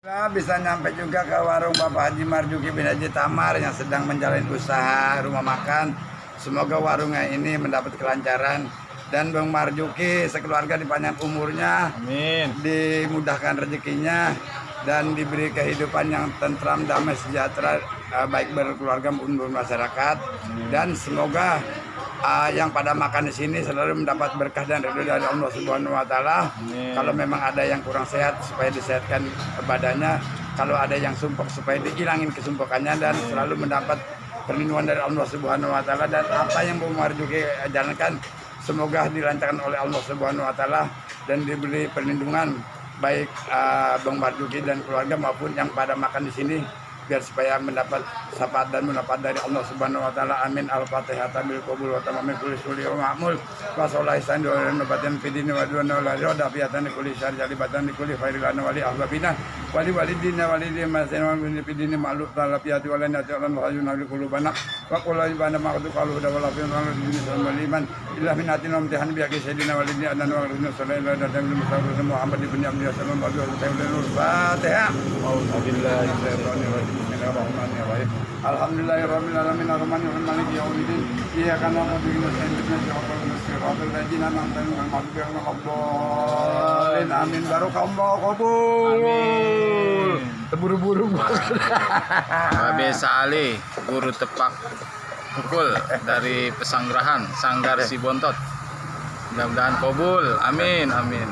Nah, bisa nyampe juga ke warung Bapak Haji Marjuki bin Haji Tamar yang sedang menjalani usaha rumah makan. Semoga warungnya ini mendapat kelancaran dan Bang Marjuki sekeluarga dipanjang umurnya, Amin. dimudahkan rezekinya dan diberi kehidupan yang tentram, damai, sejahtera, baik berkeluarga maupun bermasyarakat. Dan semoga yang pada makan di sini selalu mendapat berkah dan ridho dari Allah Subhanahu wa taala. Kalau memang ada yang kurang sehat supaya disehatkan badannya, kalau ada yang sumpek supaya dihilangin kesumpekannya dan selalu mendapat perlindungan dari Allah Subhanahu wa taala. Dan apa yang Bang Marjuki jalankan semoga dilancarkan oleh Allah Subhanahu wa taala dan diberi perlindungan baik Bang Marjuki dan keluarga maupun yang pada makan di sini, biar supaya mendapat syafaat dan mendapat dari Allah Subhanahu wa taala. Amin. Al-Fatihah bil qabul wa tamamil kulli suli wa ma'mul wa sallallahu alaihi wa sallam fidini wa duwana wa la fiatan kulli syar jalibatan kulli khairil wali ahbabina wali walidina walidina masin wa min fidini ma'luf talafiyati wa lana ta'ala hajuna li qulubana wa qul ibana ma'du qalu da wala fi liman illa min atina imtihan bi sayyidina walidina anna wa rasulina sallallahu alaihi wa sallam Muhammad ibn Abdullah sallallahu alaihi wa sallam. Fatihah. Auzubillahi minasyaitonir rajim. Bismillahirrahmanirrahim. Alhamdulillahirabbil alamin arrahmanirrahim maliki yaumiddin. Iyyaka na'budu wa iyyaka nasta'in. Shiratal ladzina an'amta alaihim ghairil maghdubi alaihim. Amin. Barakallahu qabul. Terburu-buru. Babe Saali, guru tepak pukul dari Pesanggerahan, Sanggar Sibontot. Mudah-mudahan kabul. Amin, amin.